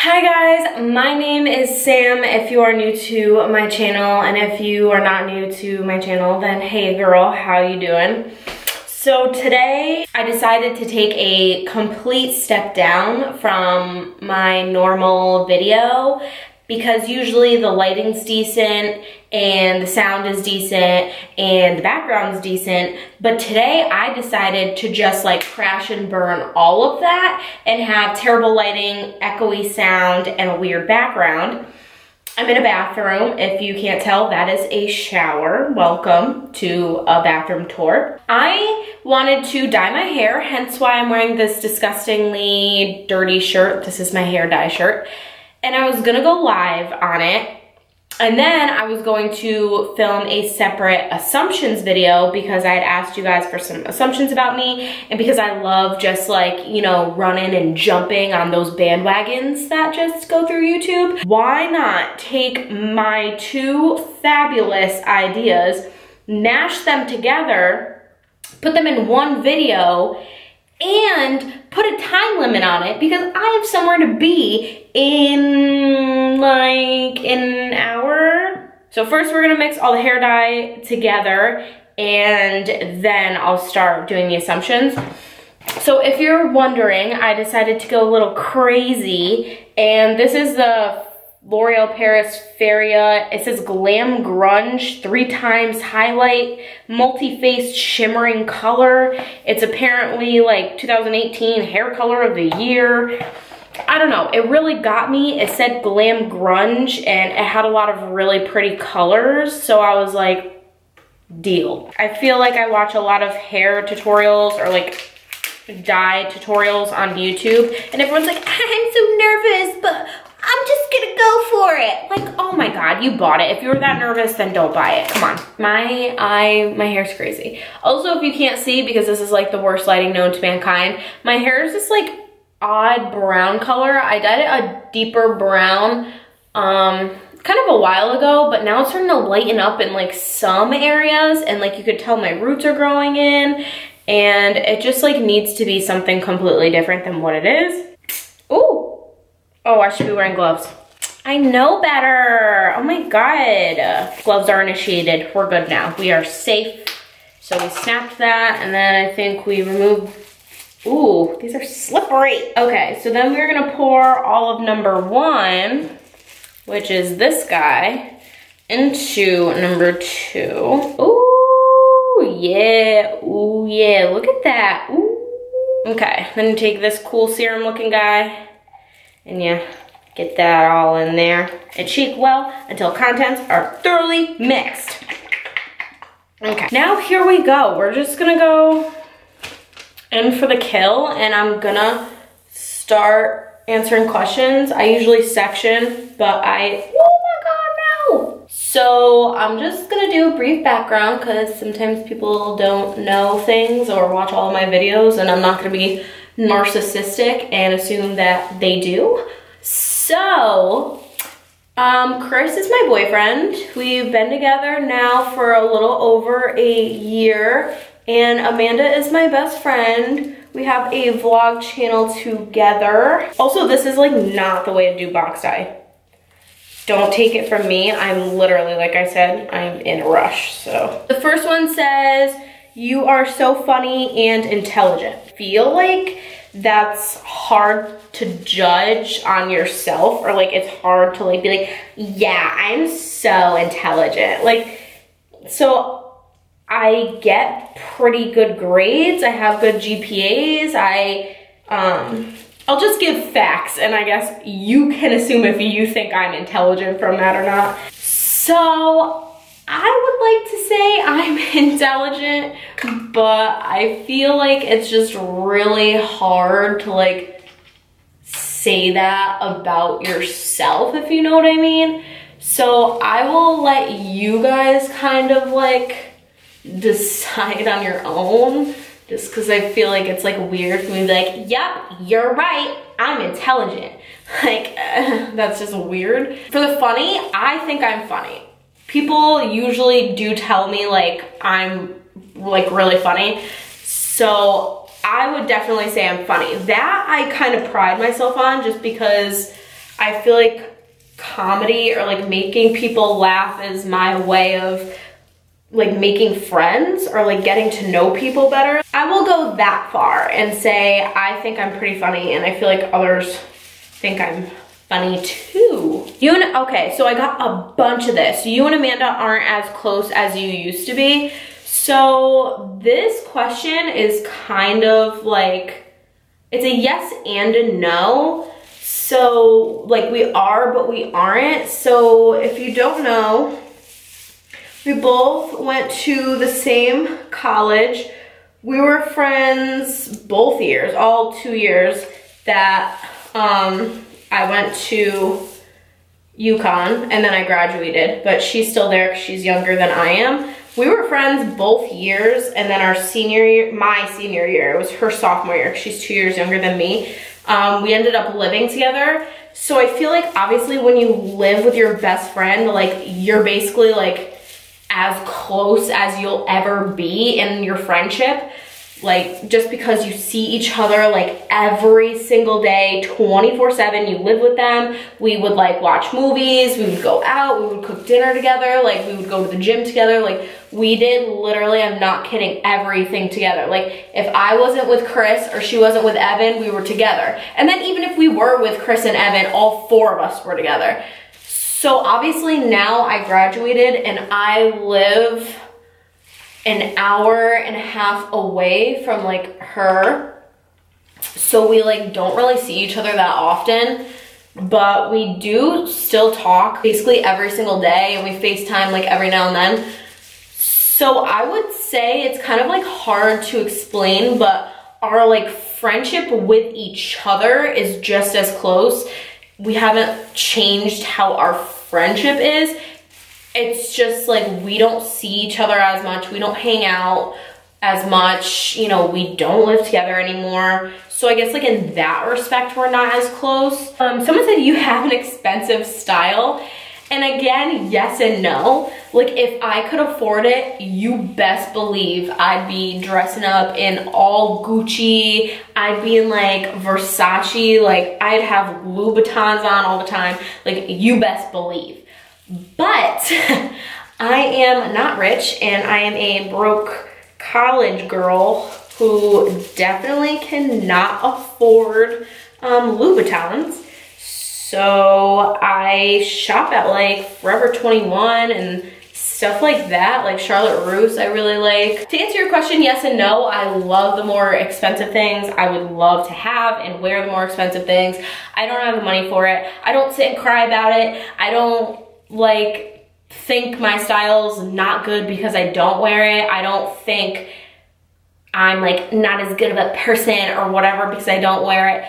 Hi guys, my name is Sam if you are new to my channel, and if you are not new to my channel, then hey girl, how you doing? So today I decided to take a complete step down from my normal video because usually the lighting's decent and the sound is decent and the background's decent, but today I decided to just like crash and burn all of that and have terrible lighting, echoey sound, and a weird background. I'm in a bathroom. If you can't tell, that is a shower. Welcome to a bathroom tour. I wanted to dye my hair, hence why I'm wearing this disgustingly dirty shirt. This is my hair dye shirt. And I was gonna go live on it. And then I was going to film a separate assumptions video because I had asked you guys for some assumptions about me, and because I love just like, you know, running and jumping on those bandwagons that just go through YouTube. Why not take my two fabulous ideas, mash them together, put them in one video, and put a time limit on it because I have somewhere to be in like an hour. So first we're gonna mix all the hair dye together and then I'll start doing the assumptions. So if you're wondering, I decided to go a little crazy, and this is the L'Oreal Paris Feria. It says Glam Grunge, 3 times highlight, multi-faced shimmering color. It's apparently like 2018 hair color of the year. I don't know, it really got me. It said Glam Grunge and it had a lot of really pretty colors, so I was like, deal. I feel like I watch a lot of hair tutorials or like dye tutorials on YouTube, and everyone's like, I'm so nervous, but I'm just gonna go for it. Like, oh my God, you bought it. If you're that nervous, then don't buy it. Come on. My hair's crazy. Also, if you can't see, because this is like the worst lighting known to mankind, my hair is this like odd brown color. I dyed it a deeper brown kind of a while ago, but now it's starting to lighten up in like some areas, and like you could tell my roots are growing in, and it just like needs to be something completely different than what it is. Ooh. Oh, I should be wearing gloves. I know better. Oh my God. Gloves are initiated. We're good now. We are safe. So we snapped that, and then I think we removed, ooh, these are slippery. Okay, so then we're gonna pour all of number 1, which is this guy, into number 2. Ooh, yeah, ooh, yeah, look at that, ooh. Okay, then take this cool serum looking guy, and yeah, get that all in there and shake well until contents are thoroughly mixed. Okay, now here we go. We're just gonna go in for the kill, and I'm gonna start answering questions. I usually section, but oh my God, no! So I'm just gonna do a brief background because sometimes people don't know things or watch all of my videos, and I'm not gonna be narcissistic and assume that they do. So, Chris is my boyfriend. We've been together now for a little over a year, and Amanda is my best friend. We have a vlog channel together. Also, this is like not the way to do box dye. Don't take it from me. I'm literally, like I said, I'm in a rush, so. The first one says, you are so funny and intelligent. Feel like that's hard to judge on yourself, or like it's hard to like be like, yeah, I'm so intelligent. Like, so I get pretty good grades. I have good GPAs. I'll just give facts, and I guess you can assume if you think I'm intelligent from that or not. So I would like to say I'm intelligent, but I feel like it's just really hard to like say that about yourself, if you know what I mean. So I will let you guys kind of like decide on your own, just because I feel like it's like weird for me to be like, yep, you're right, I'm intelligent. Like, that's just weird. For the funny, I think I'm funny. People usually do tell me like I'm like really funny, so I would definitely say I'm funny. That I kind of pride myself on, just because I feel like comedy or like making people laugh is my way of like making friends or like getting to know people better. I will go that far and say I think I'm pretty funny, and I feel like others think I'm funny too. Okay, so I got a bunch of this. You and Amanda aren't as close as you used to be. So this question is kind of like, it's a yes and a no. So like we are, but we aren't. So if you don't know, we both went to the same college. We were friends both years, all 2 years that I went to UConn, and then I graduated, but she's still there because she's younger than I am. We were friends both years, and then our senior year, my senior year, it was her sophomore year, because she's 2 years younger than me. We ended up living together. So I feel like obviously when you live with your best friend, like you're basically like as close as you'll ever be in your friendship. Like just because you see each other like every single day, 24/7, you live with them. We would like watch movies, we would go out, we would cook dinner together, like we would go to the gym together. Like we did literally, I'm not kidding, everything together. Like if I wasn't with Chris or she wasn't with Evan, we were together. And then even if we were with Chris and Evan, all 4 of us were together. So obviously now I graduated and I live an hour and a half away from like her, so we like don't really see each other that often, but we do still talk basically every single day, and we FaceTime like every now and then. So I would say it's kind of like hard to explain, but our like friendship with each other is just as close. We haven't changed how our friendship is. It's just like we don't see each other as much. We don't hang out as much. You know, we don't live together anymore. So I guess like in that respect, we're not as close. Someone said you have an expensive style. And again, yes and no. Like if I could afford it, you best believe I'd be dressing up in all Gucci. I'd be in like Versace. Like I'd have Louboutins on all the time. Like you best believe. But I am not rich, and I am a broke college girl who definitely cannot afford Louboutins. So I shop at like Forever 21 and stuff like that, like Charlotte Russe I really like. To answer your question, yes and no. I love the more expensive things. I would love to have and wear the more expensive things. I don't have the money for it. I don't sit and cry about it. I don't like think my style's not good because I don't wear it. I don't think I'm like not as good of a person or whatever because I don't wear it.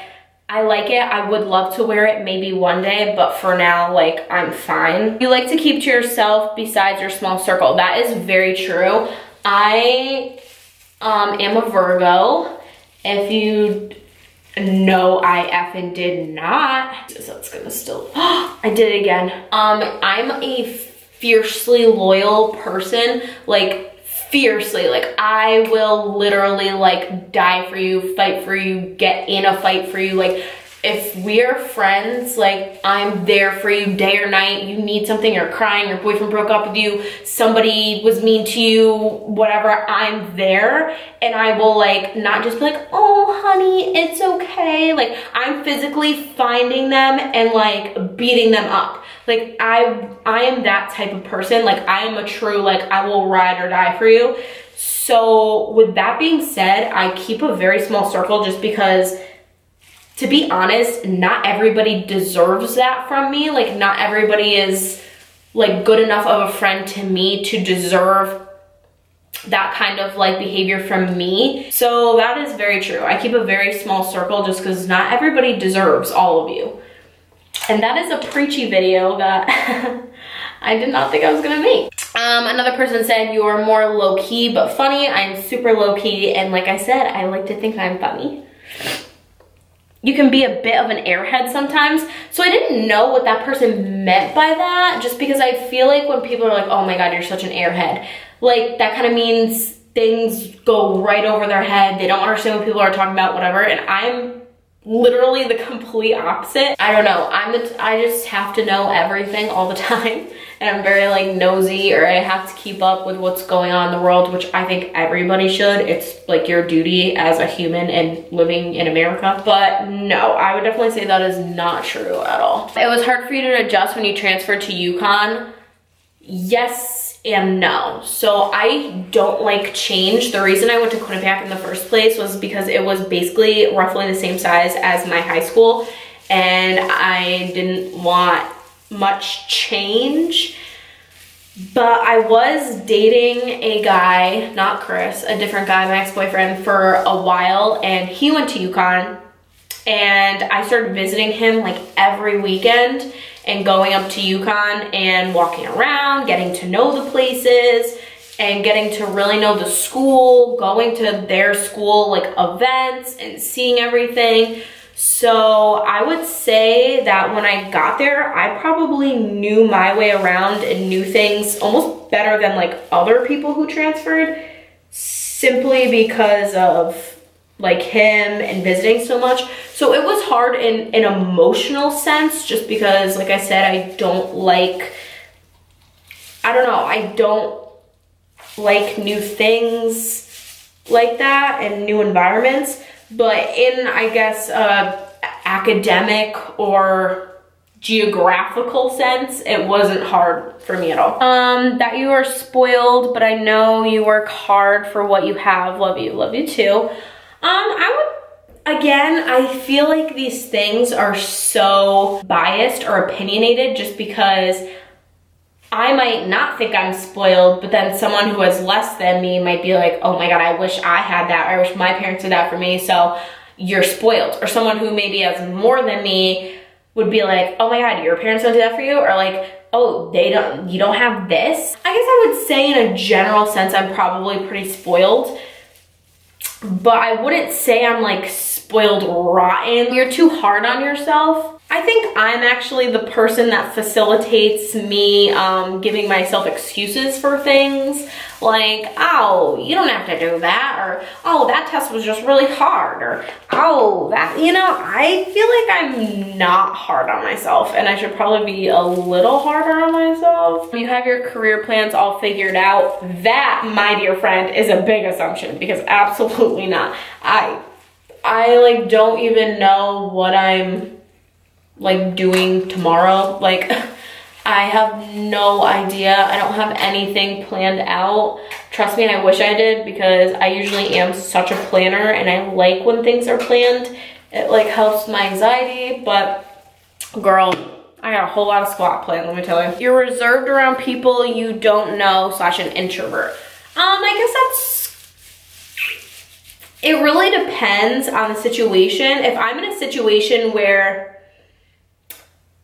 I like it. I would love to wear it maybe one day, but for now, like I'm fine. You like to keep to yourself besides your small circle. That is very true. I am a Virgo. If you no, I effing did not. That's gonna still, I did it again. I'm a fiercely loyal person, like fiercely. Like I will literally like die for you, fight for you, get in a fight for you. Like if we're friends, like I'm there for you day or night. You need something, you're crying, your boyfriend broke up with you, somebody was mean to you, whatever, I'm there. And I will like not just be like, oh honey, it's okay. Like I'm physically finding them and like beating them up. Like I am that type of person. Like I am a true, like I will ride or die for you. So with that being said, I keep a very small circle just because, to be honest, not everybody deserves that from me. Like not everybody is like good enough of a friend to me to deserve that kind of like behavior from me. So that is very true. I keep a very small circle just because not everybody deserves all of you. And that is a preachy video that I did not think I was gonna make. Another person said you are more low-key but funny. I'm super low-key, and like I said, I like to think I'm funny. You can be a bit of an airhead sometimes. So I didn't know what that person meant by that, just because I feel like when people are like, oh my God, you're such an airhead, like that kind of means things go right over their head. They don't understand what people are talking about, whatever. And I'm literally the complete opposite. I don't know, I just have to know everything all the time. And I'm very like nosy, or I have to keep up with what's going on in the world, which I think everybody should. It's like your duty as a human and living in America. But no, I would definitely say that is not true at all. It was hard for you to adjust when you transferred to UConn. Yes and no. So I don't like change. The reason I went to Quinnipiac in the first place was because it was basically roughly the same size as my high school, and I didn't want much change. But I was dating a guy, not Chris, a different guy, my ex-boyfriend, for a while, and he went to UConn, and I started visiting him like every weekend and going up to UConn and walking around, getting to know the places and getting to really know the school, going to their school like events and seeing everything. So I would say that when I got there, I probably knew my way around and knew things almost better than like other people who transferred, simply because of like him and visiting so much. So it was hard in an emotional sense, just because, like I said, I don't like new things like that and new environments. But in, I guess, academic or geographical sense, it wasn't hard for me at all. That you are spoiled, but I know you work hard for what you have. Love you. Love you too. I feel like these things are so biased or opinionated just because I might not think I'm spoiled, but then someone who has less than me might be like, oh my God, I wish I had that. Or I wish my parents did that for me. So you're spoiled. Or someone who maybe has more than me would be like, oh my God, your parents don't do that for you? Or like, oh, you don't have this? I guess I would say in a general sense, I'm probably pretty spoiled, but I wouldn't say I'm like spoiled rotten. You're too hard on yourself. I think I'm actually the person that facilitates me giving myself excuses for things, like, oh, you don't have to do that, or oh, that test was just really hard, or oh, that, you know, I feel like I'm not hard on myself, and I should probably be a little harder on myself. You have your career plans all figured out. That, my dear friend, is a big assumption, because absolutely not. I like don't even know what I'm like doing tomorrow. Like, I have no idea. I don't have anything planned out. Trust me, and I wish I did, because I usually am such a planner and I like when things are planned. It like helps my anxiety, but girl, I got a whole lot of squat planned, let me tell you. You're reserved around people you don't know / an introvert. I guess it really depends on the situation. If I'm in a situation where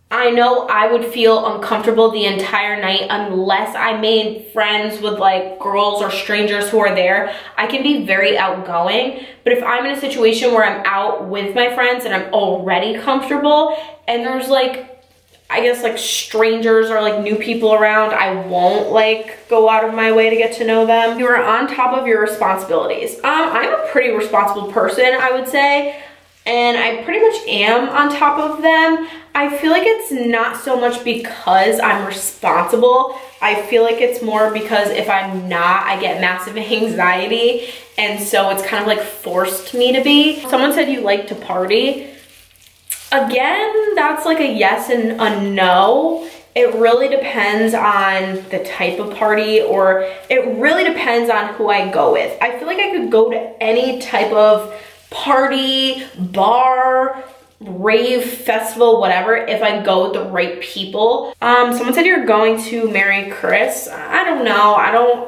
I know I would feel uncomfortable the entire night unless I made friends with like girls or strangers who are there, I can be very outgoing. But if I'm in a situation where I'm out with my friends and I'm already comfortable and there's like, I guess like strangers or like new people around, I won't like go out of my way to get to know them. You are on top of your responsibilities. I'm a pretty responsible person, I would say, and I pretty much am on top of them. I feel like it's not so much because I'm responsible. I feel like it's more because if I'm not, I get massive anxiety, and so it's kind of like forced me to be. Someone said you like to party. Again, that's like a yes and a no. It really depends on the type of party, or it really depends on who I go with. I feel like I could go to any type of party, bar, rave, festival, whatever, if I go with the right people. Someone said you're going to marry Chris. I don't know. I don't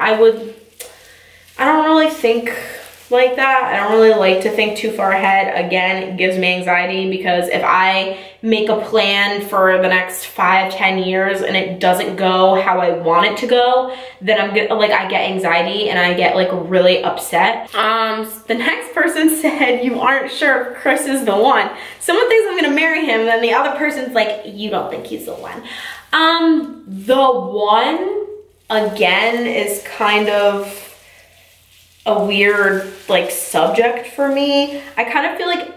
really think like that. I don't really like to think too far ahead. Again, it gives me anxiety, because if I make a plan for the next 5-10 years and it doesn't go how I want it to go, then I get anxiety and I get like really upset. The next person said you aren't sure if Chris is the one. Someone thinks I'm gonna marry him, then the other person's like, you don't think he's the one. The one, again, is kind of a weird like subject for me. I kind of feel like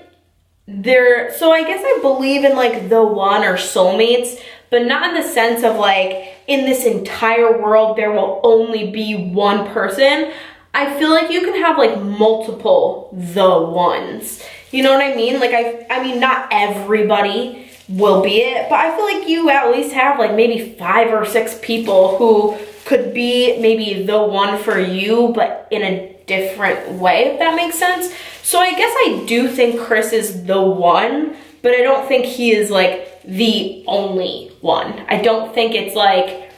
so I guess I believe in like the one or soulmates, but not in the sense of like, in this entire world, there will only be one person. I feel like you can have like multiple the ones. You know what I mean? Like I mean, not everybody will be it, but I feel like you at least have like maybe 5 or 6 people who could be maybe the one for you, but in a different way, if that makes sense. So I guess I do think Chris is the one, but I don't think he is like the only one. I don't think it's like,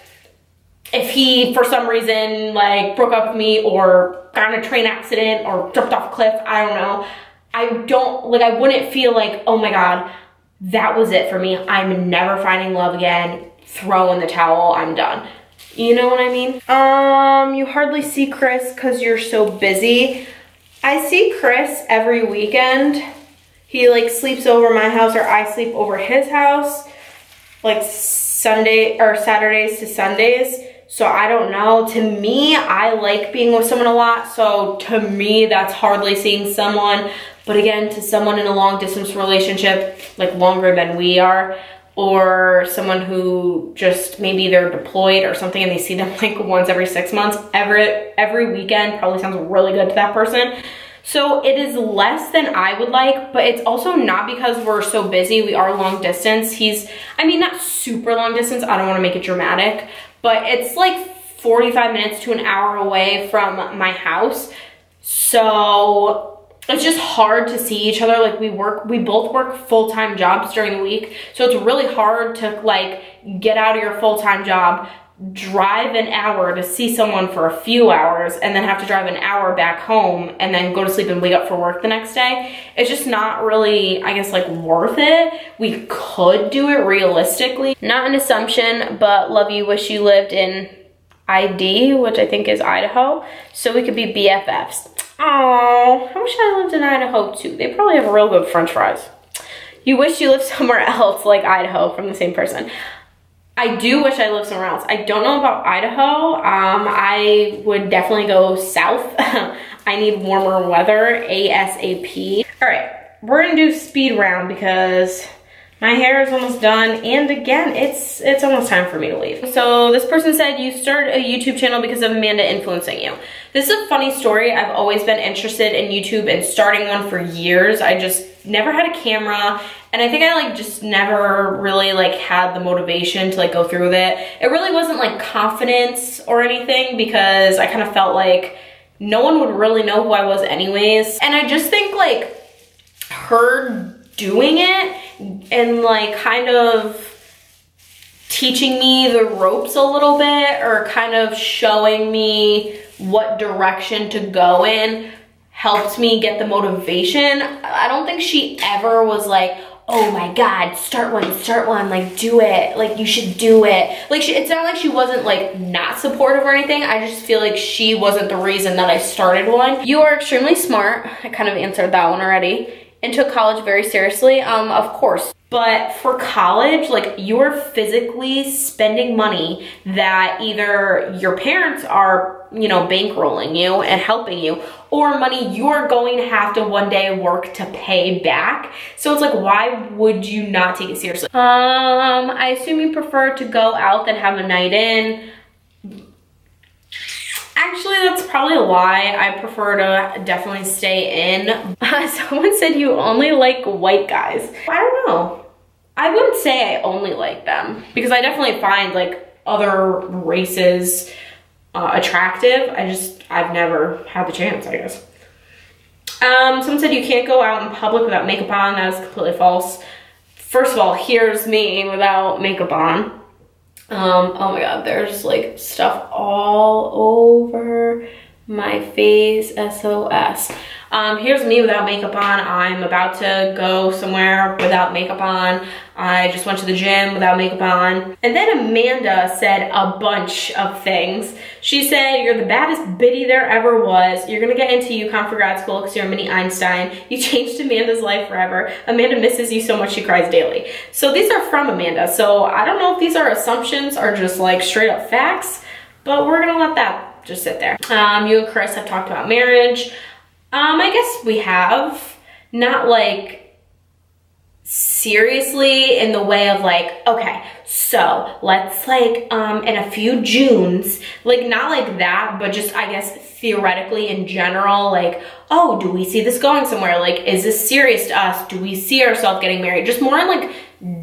if he, for some reason, like broke up with me or got in a train accident or jumped off a cliff, I don't know. I wouldn't feel like, oh my God, that was it for me. I'm never finding love again. Throw in the towel, I'm done. You know what I mean? You hardly see Chris because you're so busy. I see Chris every weekend. He like sleeps over my house, or I sleep over his house, like Sunday or Saturdays to Sundays. So I don't know. To me, I like being with someone a lot. So to me, that's hardly seeing someone. But again, to someone in a long distance relationship, like longer than we are, or someone who just maybe they're deployed or something and they see them like once every 6 months, every weekend probably sounds really good to that person. So it is less than I would like, but it's also not because we're so busy. We are long distance. I mean, not super long distance. I don't want to make it dramatic, but it's like 45 minutes to an hour away from my house. So it's just hard to see each other. Like we both work full-time jobs during the week. So it's really hard to like get out of your full-time job, drive an hour to see someone for a few hours, and then have to drive an hour back home and then go to sleep and wake up for work the next day. It's just not really, I guess, like worth it. We could do it realistically. Not an assumption, but love you, wish you lived in ID, which I think is Idaho, so we could be BFFs. Oh, I wish I lived in Idaho too. They probably have real good french fries. You wish you lived somewhere else like Idaho, from the same person. I do wish I lived somewhere else. I don't know about Idaho. I would definitely go south. I need warmer weather ASAP. All right, we're gonna do speed round because my hair is almost done, and again, it's almost time for me to leave. So this person said, you started a YouTube channel because of Amanda influencing you. This is a funny story. I've always been interested in YouTube and starting one for years. I just never had a camera, and I think I like just never really like had the motivation to like go through with it. It really wasn't like confidence or anything, because I kind of felt like no one would really know who I was anyways. And I just think like her doing it and like kind of teaching me the ropes a little bit, or kind of showing me what direction to go in, helped me get the motivation. I don't think she ever was like, oh my God, start one, like do it, like you should do it. Like it's not like she wasn't like not supportive or anything. I just feel like she wasn't the reason that I started one. You are extremely smart. I kind of answered that one already. And took college very seriously, of course. But for college, like you're physically spending money that either your parents are, you know, bankrolling you and helping you, or money you're going to have to one day work to pay back. So it's like, why would you not take it seriously? I assume you prefer to go out than have a night in. Actually, that's probably a lie. I prefer to definitely stay in. Someone said you only like white guys. I don't know. I wouldn't say I only like them, because I definitely find like other races attractive. I've never had the chance, I guess. Someone said you can't go out in public without makeup on. That is completely false. First of all, here's me without makeup on. Oh my God, there's like stuff all over my face, SOS. Here's me without makeup on. I'm about to go somewhere without makeup on. I just went to the gym without makeup on. And then Amanda said a bunch of things. She said, you're the baddest biddy there ever was. You're gonna get into UConn for grad school because you're a mini Einstein. You changed Amanda's life forever. Amanda misses you so much she cries daily. So these are from Amanda. So I don't know if these are assumptions or just like straight up facts, but we're gonna let that just sit there. You and Chris have talked about marriage. I guess we have. Not like seriously in the way of like, okay, so let's like in a few Junes, like not like that, but just I guess theoretically in general, like, oh, do we see this going somewhere? Like, is this serious to us? Do we see ourselves getting married? Just more in like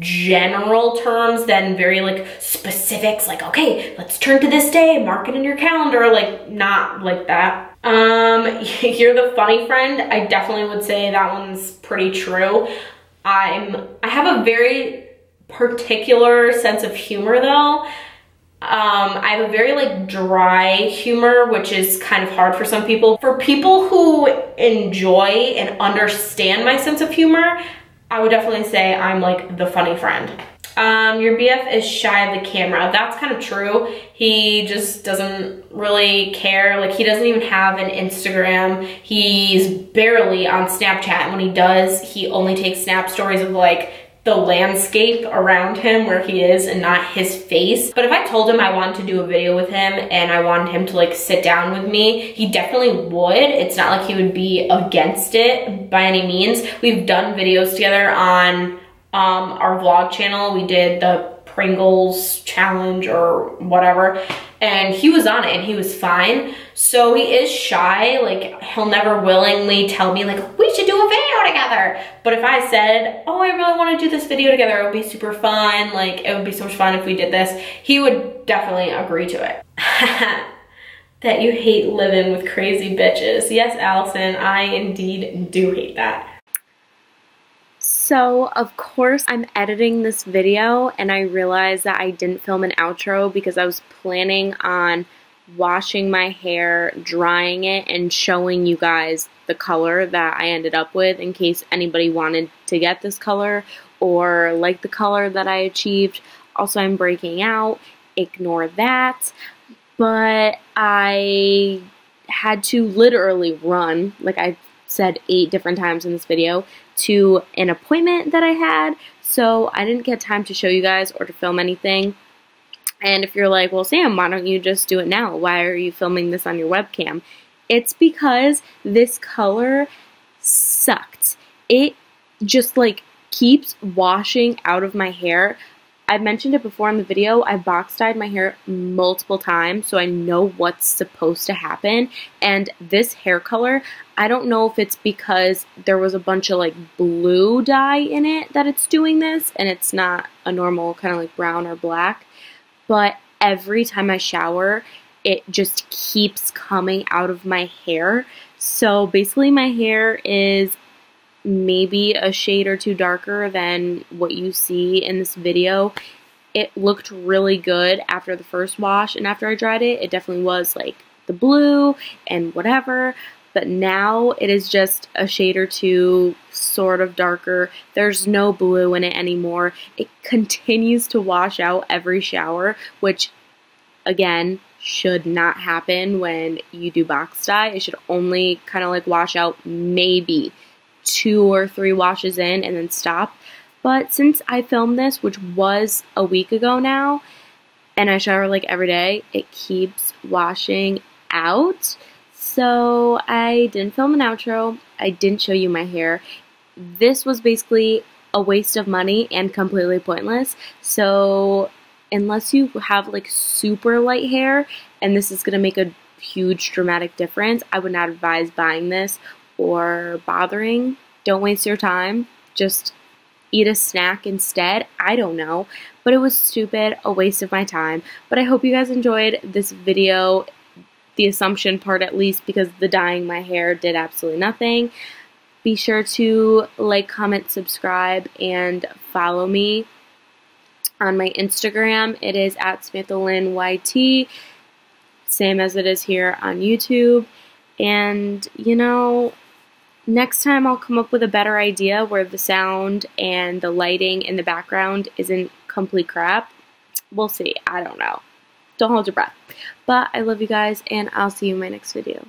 general terms than very like specifics, like, okay, let's turn to this day, mark it in your calendar, like not like that. You're the funny friend. I definitely would say that one's pretty true. I have a very particular sense of humor though. I have a very like dry humor, which is kind of hard for some people. For people who enjoy and understand my sense of humor, I would definitely say I'm like the funny friend. Your BF is shy of the camera. That's kind of true. He just doesn't really care. Like, he doesn't even have an Instagram. He's barely on Snapchat. And when he does, he only takes snap stories of like the landscape around him where he is and not his face. But if I told him I wanted to do a video with him and I wanted him to like sit down with me, he definitely would. It's not like he would be against it by any means. We've done videos together on our vlog channel. We did the Pringles challenge or whatever, and he was on it and he was fine. So he is shy. Like, he'll never willingly tell me like, we should do a video together. But if I said, oh, I really want to do this video together, it would be super fun, like it would be so much fun if we did this, he would definitely agree to it. That you hate living with crazy bitches. Yes, Allison, I indeed do hate that. So, of course, I'm editing this video and I realized that I didn't film an outro because I was planning on washing my hair, drying it, and showing you guys the color that I ended up with in case anybody wanted to get this color or like the color that I achieved. Also, I'm breaking out. Ignore that. But I had to literally run, like I said 8 different times in this video, to an appointment that I had, so I didn't get time to show you guys or to film anything. And if you're like, well, Sam, why don't you just do it now? Why are you filming this on your webcam? It's because this color sucked. It just like keeps washing out of my hair. I've mentioned it before in the video, I box dyed my hair multiple times, so I know what's supposed to happen. And this hair color, I don't know if it's because there was a bunch of like blue dye in it that it's doing this, and it's not a normal kind of like brown or black, but every time I shower, it just keeps coming out of my hair. So basically my hair is maybe a shade or two darker than what you see in this video. It looked really good after the first wash, and after I dried it, it definitely was like the blue and whatever, but now it is just a shade or two sort of darker. There's no blue in it anymore. It continues to wash out every shower, which again should not happen when you do box dye. It should only kind of like wash out maybe 2 or 3 washes in and then stop. But since I filmed this, which was a week ago now, and I shower like every day, it keeps washing out. So I didn't film an outro. I didn't show you my hair. This was basically a waste of money and completely pointless. So unless you have like super light hair and this is going to make a huge dramatic difference, I would not advise buying this or bothering. Don't waste your time. Just eat a snack instead. I don't know. But it was stupid, a waste of my time. But I hope you guys enjoyed this video, the assumption part at least, because the dyeing my hair did absolutely nothing. Be sure to like, comment, subscribe, and follow me on my Instagram. It is at SamanthaLynn YT, same as it is here on YouTube. And, you know, next time I'll come up with a better idea where the sound and the lighting in the background isn't complete crap. We'll see. I don't know. Don't hold your breath. But I love you guys, and I'll see you in my next video.